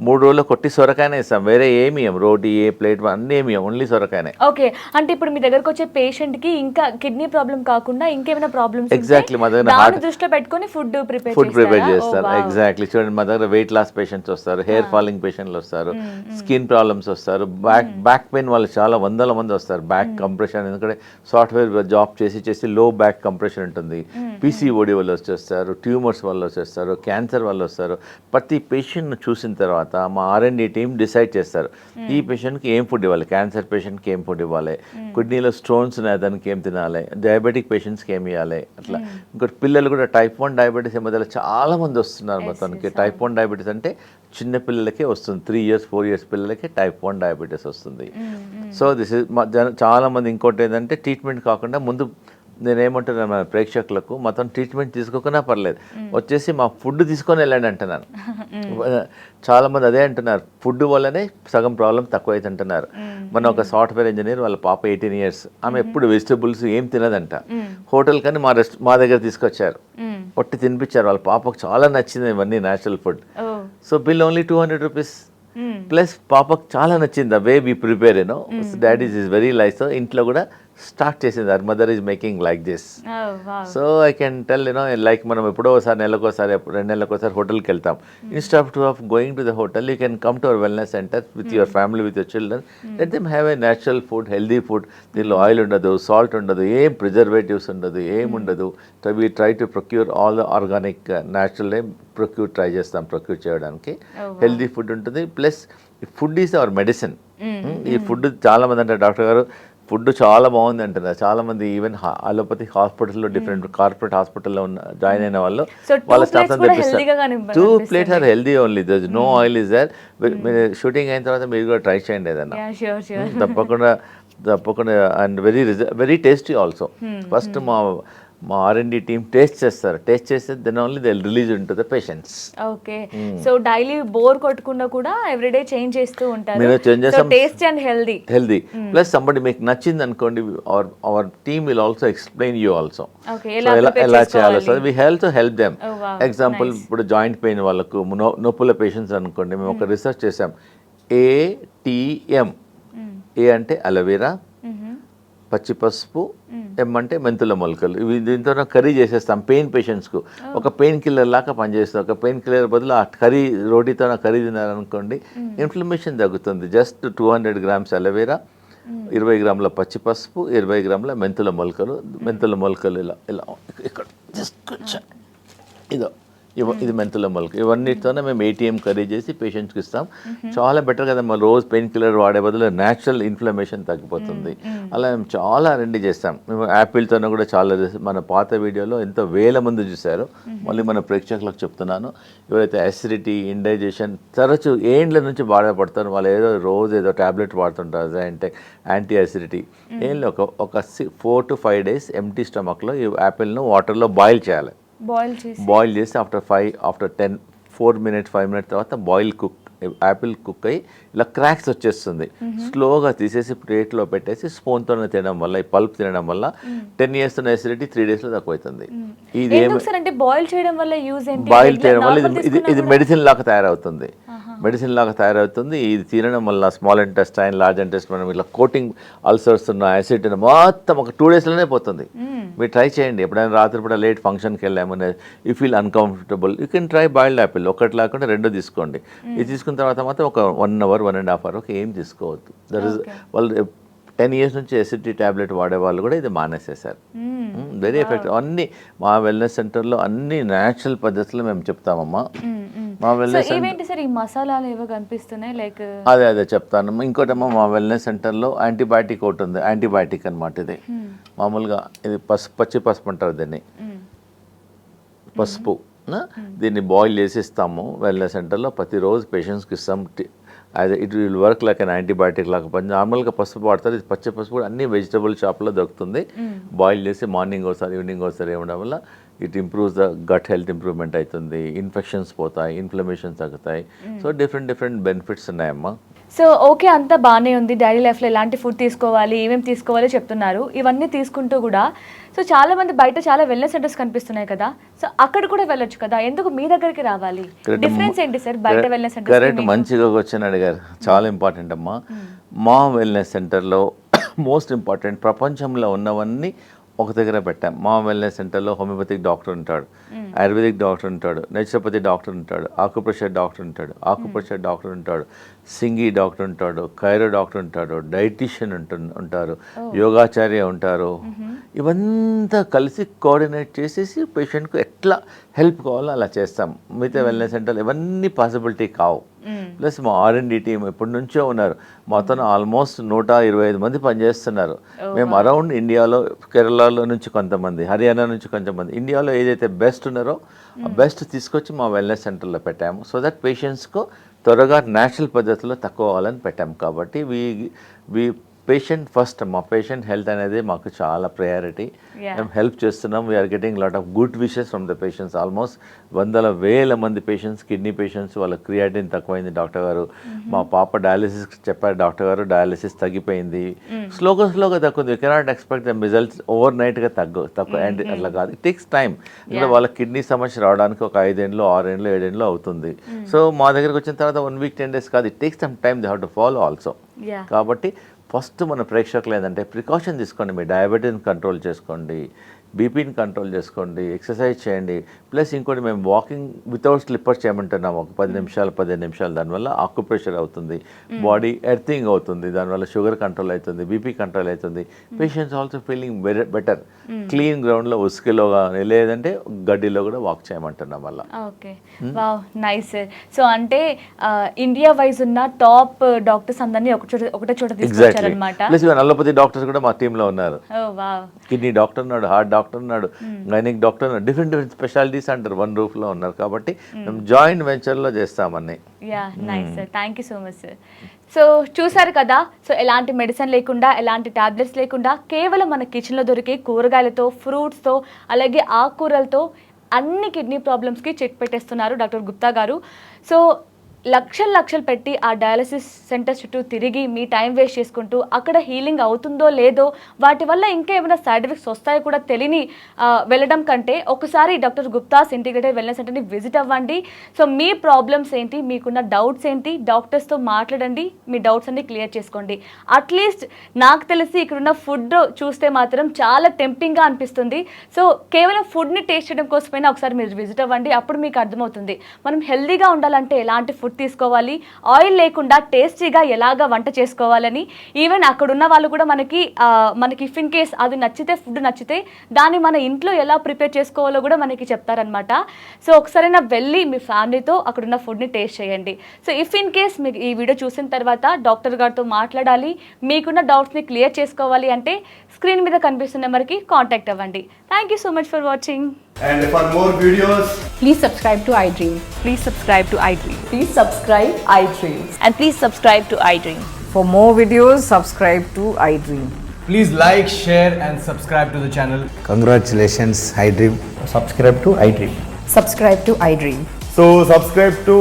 3 రోజుల్లో కొట్టి సొరకాయనే ఇస్తాం, వేరే ఏమి రోటీ ఏ ప్లేట్ అన్నీ ఏమి ఓన్లీ సొరకాయనే. ఓకే, అంటే ఇప్పుడు మీ దగ్గరకు వచ్చే పేషెంట్ కి ఇంకా కిడ్నీ ప్రాబ్లం కాకుండా ఇంకేమైనా ప్రాబ్లమ్స్ ఎగ్జాక్ట్లీ మా దగ్గర హార్ట్ దృష్టిలో పెట్టుకొని ఫుడ్ ప్రిపేర్ చేస్తారు. ఎగ్జాక్ట్లీ చూడండి, మా దగ్గర వెయిట్ లాస్ పేషెంట్స్ వస్తారు, హెయిర్ ఫాలింగ్ పేషెంట్లు వస్తారు, స్కిన్ ప్రాబ్లమ్స్ వస్తారు, బ్యాక్ పెయిన్ వాళ్ళు చాలా వందల మంది వస్తారు, బ్యాక్ కంప్రెషన్, ఎందుకంటే సాఫ్ట్వేర్ జాబ్ చేసి లో బ్యాక్ కంప్రెషన్ ఉంటుంది, పీసీఓడి వాళ్ళు వచ్చేస్తారు, ట్యూమర్స్ వాళ్ళు వచ్చేస్తారు, క్యాన్సర్ వాళ్ళు వస్తారు. ప్రతి పేషెంట్ను చూసిన తర్వాత మా R&D టీమ్ డిసైడ్ చేస్తారు ఈ పేషెంట్కి ఏం ఫుడ్ ఇవ్వాలి, క్యాన్సర్ పేషెంట్కి ఏం ఫుడ్ ఇవ్వాలి, కిడ్నీలో స్టోన్స్ ఉన్నాయి దానికి ఏం తినాలి, డయాబెటిక్ పేషెంట్స్కి ఏమి ఇవ్వాలి, అట్లా. ఇంకోటి పిల్లలు కూడా టైప్ 1 డయాబెటీస్ ఈ మధ్యలో చాలా మంది వస్తున్నారు మొత్తానికి. టైప్ 1 డయాబెటీస్ అంటే చిన్న పిల్లలకే వస్తుంది, 3 years 4 years పిల్లలకే టైప్ 1 డయాబెటీస్ వస్తుంది. సో దిస్ ఇస్ చాలా మంది. ఇంకోటి ఏంటంటే ట్రీట్మెంట్ కాకుండా ముందు నేనేమంటున్నాను మన ప్రేక్షకులకు, మొత్తం ట్రీట్మెంట్ తీసుకోకుండా పర్లేదు, వచ్చేసి మా ఫుడ్ తీసుకొని వెళ్ళండి అంటున్నాను. చాలామంది అదే అంటున్నారు, ఫుడ్ వల్లనే సగం ప్రాబ్లం తక్కువ అయితే అంటున్నారు. మన ఒక సాఫ్ట్వేర్ ఇంజనీర్ వాళ్ళ పాప 18 years, ఆమె ఎప్పుడు వెజిటబుల్స్ ఏం తినదంట, హోటల్ కానీ మా దగ్గర తీసుకొచ్చారు, ఒట్టి తినిపించారు, వాళ్ళ పాపకు చాలా నచ్చింది ఇవన్నీ natural food. So bill only 200 rupees. Plus పాపకు చాలా నచ్చింది the way we prepare dishes is very like. ఇంట్లో కూడా స్టార్ట్ చేసింది, our mother is making like this. So I can tell like మనం ఎప్పుడో ఒకసారి నెలకోసారి 2 నెలలకోసారి హోటల్కి వెళ్తాం, instead of going to the hotel you can come to our wellness center with your family, with your children, let them have a natural food, healthy food. దీనిలో oil ఉండదు, salt ఉండదు, ఏం ప్రిజర్వేటివ్స్ ఉండదు, ఏం ఉండదు. We try to procure all the organic natural try చేస్తాం procure చేయడానికి. Healthy food ఉంటుంది, plus food is our medicine. ఈ ఫుడ్ చాలా మంది అంటారు డాక్టర్ గారు ఫుడ్ చాలా బాగుంది అంటున్నారు. చాలా మంది ఈవెన్ అలోపతి హాస్పిటల్లో డిఫరెంట్ కార్పొరేట్ హాస్పిటల్లో జాయిన్ అయిన వాళ్ళు వాళ్ళ స్టాఫ్ తెప్పిస్తారు. 2 plates are healthy only, there is no oil is there. Shooting అయిన తర్వాత మీరు కూడా ట్రై చేయండి ఏదన్నా, తప్పకుండా. And very tasty also. First మా R&D టీమ్ టేస్ట్ చేస్తారు, టేస్ట్ చేస్తే then only they release to the patients. Okay, so daily bore కొట్టకుండా కూడా ఎవ్రీడే చేంజ్ చేస్తూ ఉంటారు. మీరు చేంజ్ చేస్తాం, tasty and healthy. Plus somebody మీకు నచ్చింది అనుకోండి, our team will also explain you also ఎలా చేయాలో. So we help them. Example ఇప్పుడు జాయింట్ పెయిన్ వాళ్ళకు నొప్పుల పేషెంట్స్ అనుకోండి, మేము ఒక రీసెర్చ్ చేసాం. ATM, ఏ అంటే అలోవెరా, పచ్చి పసుపు, ఎం అంటే మెంతుల మొలకలు, ఇవి దీంతో కర్రీ చేసేస్తాం పెయిన్ పేషెంట్స్కు. ఒక పెయిన్ కిల్లర్ లాగా పనిచేస్తాం. ఒక పెయిన్ కిల్లర్ బదులు ఆ రోటీతో కర్రీ తినారనుకోండి, ఇన్ఫ్లమేషన్ తగ్గుతుంది. జస్ట్ 200 grams అలోవెరా, 20 grams పచ్చి పసుపు, 20 grams మెంతుల మొలకలు ఇలా ఇక్కడ జస్ట్ ఇది మెంతుల మొలక. ఇవన్నిటితోనే మేము ATM కర్రీ చేసి పేషెంట్స్కి ఇస్తాం. చాలా బెటర్ కదా, మన రోజు పెయిన్ కిల్లర్ వాడే బదులు న్యాచురల్ ఇన్ఫ్లమేషన్ తగ్గిపోతుంది. అలా మేము చాలా R&D చేస్తాం. మేము యాపిల్తోనే కూడా చాలా మన పాత వీడియోలో ఎంతో వేల మంది చూశారు. మళ్ళీ మన ప్రేక్షకులకు చెప్తున్నాను, ఎవరైతే అసిడిటీ, ఇండైజెషన్ తరచు ఏండ్ల నుంచి బాధపడతారు, వాళ్ళు రోజు ఏదో టాబ్లెట్ వాడుతుంటారు అంటే యాంటీ అసిడిటీ, ఏంలో ఒక 4 to 5 days ఎంటీ స్టమక్లో ఈ యాపిల్ను వాటర్లో బాయిల్ చేయాలి. బాయిల్ చేసి ఆఫ్టర్ 4 minutes 5 minutes తర్వాత యాపిల్ కుక్ అయ్యి ఇలా క్రాక్స్ వచ్చేస్తుంది. స్లోగా తీసేసి ప్లేట్లో పెట్టేసి స్పూన్తోనే తినడం వల్ల, ఈ పల్ప్ తినడం వల్ల 10 years అసిడిటీ 3 daysలో తక్కువ అవుతుంది. బాయిల్ చేయడం వల్ల ఇది మెడిసిన్ లాగా తయారవుతుంది. ఇది తినడం వల్ల స్మాల్ ఇంటెస్టైన్, లార్జ్ ఇంటెస్టైన్ మనం ఇట్లా కోటింగ్ అల్సర్స్ ఉన్న యాసిడ్ మొత్తం ఒక 2 daysలోనే పోతుంది. మీరు ట్రై చేయండి. ఎప్పుడైనా రాత్రిపూట లేట్ ఫంక్షన్కి వెళ్ళాము, you feel uncomfortable, you can try boiled Apple. ఒకటి లేకుండా 2 తీసుకోండి. ఇది తీసుకున్న తర్వాత మాత్రం ఒక 1 hour 1.5 hour ఏం తీసుకోవద్దు. వాళ్ళు 10 years నుంచి ఎసిడిటీ టాబ్లెట్ వాడే వాళ్ళు కూడా ఇది మానేసేసారు. Very effective. అన్ని మా వెల్నెస్ సెంటర్లో అన్ని న్యాచురల్ పద్ధతులు మేము చెప్తామమ్మా. మా వెల్నెస్ అదే చెప్తాను. ఇంకోటమ్మా, మా వెల్నెస్ సెంటర్లో యాంటీబయాటిక్ ఒకటి ఉంది. యాంటీబయాటిక్ అనమాట ఇది. మామూలుగా ఇది పచ్చి పసుపు అంటారు దీన్ని, పసుపు. దీన్ని బాయిల్ చేసి ఇస్తాము వెల్నెస్ సెంటర్లో. ప్రతిరోజు పేషెంట్స్కి ఇస్తాం. It will work like an antibiotic లాగా పని. నార్మల్గా పసుపు వాడతారు, ఇది పచ్చి పసుపు కూడా అన్ని వెజిటబుల్ షాప్లో దొరుకుతుంది. బాయిల్ చేసి మార్నింగ్ ఒకసారి ఈవినింగ్ ఒకసారి ఇవ్వడం వల్ల it improves the gut health, improvement అవుతుంది, ఇన్ఫెక్షన్స్ పోతాయి, ఇన్ఫ్లమేషన్ తగ్గుతాయి. సో డిఫరెంట్ బెనిఫిట్స్ ఉన్నాయమ్మా. సో ఓకే, అంతా బాగానే ఉంది, డైలీ లైఫ్లో ఎలాంటి ఫుడ్ తీసుకోవాలి, ఏమేమి తీసుకోవాలి చెప్తున్నారు. ఇవన్నీ తీసుకుంటూ కూడా సో చాలా మంది బయట చాలా వెల్నెస్ సెంటర్స్ కనిపిస్తున్నాయి కదా, సో అక్కడ కూడా వెళ్ళొచ్చు కదా, ఎందుకు మీ దగ్గరికి రావాలి? డిఫరెన్స్ ఏంటి సార్ బయట వెల్నెస్ సెంటర్? కరెక్ట్, మంచిగా క్వశ్చన్ అడిగారు, చాలా ఇంపార్టెంట్ అమ్మా. మా వెల్నెస్ సెంటర్లో మోస్ట్ ఇంపార్టెంట్ ప్రపంచంలో ఉన్నవన్నీ ఒక దగ్గర పెట్టాం. మా వెల్నెస్ సెంటర్లో హోమియోపతిక్ డాక్టర్ ఉంటాడు, ఆయుర్వేదిక్ డాక్టర్ ఉంటాడు, నేచురోపతి డాక్టర్ ఉంటాడు, ఆకుప్రెషర్ డాక్టర్ ఉంటాడు, ఆకుప్రెషర్ డాక్టర్ ఉంటాడు, సింగి డాక్టర్ ఉంటాడు, కైరో డాక్టర్ ఉంటాడు, డైటీషియన్ ఉంటారు, యోగాచార్య ఉంటారు. ఇవంతా కలిసి కోఆర్డినేట్ చేసేసి పేషెంట్కు ఎట్లా హెల్ప్ కావాలో అలా చేస్తాం. మిగతా వెల్నెస్ సెంటర్లు ఇవన్నీ పాసిబిలిటీ కావు. ప్లస్ మా R&D టీం ఎప్పటి నుంచో ఉన్నారు, మాతో ఆల్మోస్ట్ 125 మంది పనిచేస్తున్నారు. మేము అరౌండ్ ఇండియాలో కేరళలో నుంచి కొంతమంది, హర్యానా నుంచి కొంతమంది, ఇండియాలో ఏదైతే బెస్ట్ ఉన్నారో ఆ బెస్ట్ తీసుకొచ్చి మా వెల్నెస్ సెంటర్లో పెట్టాము. సో దట్ పేషెంట్స్కు త్వరగా న్యాచురల్ పద్ధతిలో తక్కువ అవ్వాలని పెట్టాము. కాబట్టి వి పేషెంట్ ఫస్ట్, మా పేషెంట్ హెల్త్ అనేది మాకు చాలా ప్రయారిటీ. మేము హెల్ప్ చేస్తున్నాం. We're getting lot of good wishes from the patients. Almost 100,000 మంది పేషెంట్స్, కిడ్నీ పేషెంట్స్, వాళ్ళ క్రియాటిన్ తక్కువైంది డాక్టర్ గారు, మా పాప డయాలిసిస్ చెప్పారు డాక్టర్ గారు, డయాలిసిస్ తగ్గిపోయింది, స్లోగా తగ్గుతుంది. You cannot expect them results over నైట్గా తక్కువ అండ్ అట్లా కాదు, ఇట్ టేక్స్ టైం. ఇంకా వాళ్ళ కిడ్నీ సమస్య రావడానికి ఒక 5 ఏళ్ళు 6 ఏళ్ళు 7 ఏళ్ళు అవుతుంది. సో మా దగ్గరికి వచ్చిన తర్వాత 1 వీక్ 10 డేస్ కాదు, it takes some time, they have to follow also. కాబట్టి ఫస్ట్ మన ప్రేక్షకులు ఏంటంటే ప్రికాషన్ తీసుకోండి, మీ డయాబెటీస్ని కంట్రోల్ చేసుకోండి, బీపీని కంట్రోల్ చేసుకోండి, ఎక్సర్సైజ్ చేయండి. ప్లస్ ఇంకోటి మేము వాకింగ్ వితౌట్ స్లిప్పర్స్ చేయమంటున్నాము, ఒక 10 నిమిషాలు 15 నిమిషాలు. దానివల్ల ఆక్యుప్రెషర్ అవుతుంది, బాడీ ఎర్తింగ్ అవుతుంది, దానివల్ల షుగర్ కంట్రోల్ అవుతుంది, బీపీ కంట్రోల్ అవుతుంది. Patients also feeling better. Clean గ్రౌండ్లో ఉసుకలో కానీ లేదంటే గడ్డిలో కూడా వాక్ చేయమంటున్నాం వల్ల. Okay, wow, nice sir. So అంటే ఇండియా వైజ్ ఉన్న టాప్ డాక్టర్స్ అందరినీ ఒకటే చోట తీసుకొచ్చారన్నమాట. ప్లస్ అలోపతి డాక్టర్స్ కూడా మా టీంలో ఉన్నారు. కిడ్నీ డాక్టర్ ఉన్నాడు, హార్ట్ డాక్టర్ ఉన్నాడు, గైనిక్ డాక్టర్ ఉన్నాడు, డిఫరెంట్ స్పెషాలిటీస్ అంటారు, వన్ రూఫ్లో ఉన్నారు. కాబట్టి మేము జాయింట్ వెంచర్లో చేస్తామని. Yeah, nice sir, thank you so much sir. So చూసారు కదా, సో ఎలాంటి మెడిసిన్ లేకుండా, ఎలాంటి టాబ్లెట్స్ లేకుండా, కేవలం మన కిచెన్లో దొరికే కూరగాయలతో, ఫ్రూట్స్తో, అలాగే ఆకుకూరలతో అన్ని కిడ్నీ ప్రాబ్లమ్స్కి చెక్ పెట్టేస్తున్నారు డాక్టర్ గుప్తా గారు. సో లక్షలు పెట్టి ఆ డయాలసిస్ సెంటర్ చుట్టూ తిరిగి మీ టైం వేస్ట్ చేసుకుంటూ అక్కడ హీలింగ్ అవుతుందో లేదో, వాటి వల్ల ఇంకా ఏమైనా సైడ్ ఎఫెక్ట్స్ వస్తాయో కూడా తెలియని వెళ్ళడం కంటే ఒకసారి డాక్టర్ గుప్తాస్ ఇంటిగ్రేటెడ్ వెల్నెస్ సెంటర్ని విజిట్ అవ్వండి. సో మీ ప్రాబ్లమ్స్ ఏంటి, మీకున్న డౌట్స్ ఏంటి, డాక్టర్స్తో మాట్లాడండి, మీ డౌట్స్ అన్ని క్లియర్ చేసుకోండి. అట్లీస్ట్ నాకు తెలిసి ఇక్కడున్న ఫుడ్ చూస్తే మాత్రం చాలా టెంప్టింగ్గా అనిపిస్తుంది. సో కేవలం ఫుడ్ని టేస్ట్ చేయడం కోసమైనా ఒకసారి మీరు విజిట్ అవ్వండి, అప్పుడు మీకు అర్థమవుతుంది మనం హెల్దీగా ఉండాలంటే ఎలాంటి ఫుడ్ తీసుకోవాలి, ఆయిల్ లేకుండా టేస్టీగా ఎలాగా వంట చేసుకోవాలని. ఈవెన్ అక్కడ ఉన్న వాళ్ళు కూడా మనకి ఇఫ్ ఇన్ కేస్ అది నచ్చితే, ఫుడ్ నచ్చితే దాన్ని మన ఇంట్లో ఎలా ప్రిపేర్ చేసుకోవాలో కూడా మనకి చెప్తారనమాట. సో ఒకసారైనా వెళ్ళి మీ ఫ్యామిలీతో అక్కడున్న ఫుడ్ని టేస్ట్ చేయండి. సో ఇఫ్ ఇన్ కేస్ మీకు ఈ వీడియో చూసిన తర్వాత డాక్టర్ గారితో మాట్లాడాలి, మీకున్న డౌట్స్ని క్లియర్ చేసుకోవాలి అంటే స్క్రీన్ మీద కనిపిస్తున్న నెంబర్కి కాంటాక్ట్ అవ్వండి. Thank you so much for watching. And for more videos, please subscribe to iDream. Please subscribe to iDream. Please subscribe iDream. And please subscribe to iDream. For more videos, subscribe to iDream. please like, share and subscribe to the channel. Congratulations, iDream. Subscribe to iDream. Subscribe to iDream. So subscribe to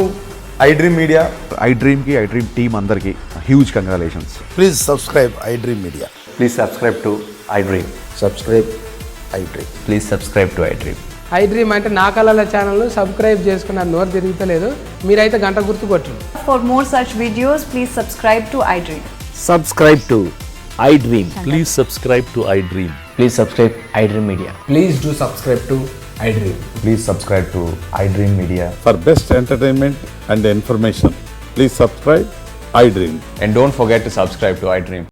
iDream Media. iDream ki iDream team andarki huge congratulations. Please subscribe iDream Media. Please subscribe to iDream. Subscribe iDream. Please subscribe to iDream. iDream అంటే నా కళల ఛానల్ను subscribe చేసుకున్న నోరు తిరుగుతలేదు, మీరైతే గంట గుర్తు కొట్టండి. For more such videos, please subscribe to iDream. Subscribe to iDream. Please subscribe to iDream. Please subscribe iDream Media. Please do subscribe to iDream. Please subscribe to iDream Media. For best entertainment and information, please subscribe iDream. And don't forget to subscribe to iDream.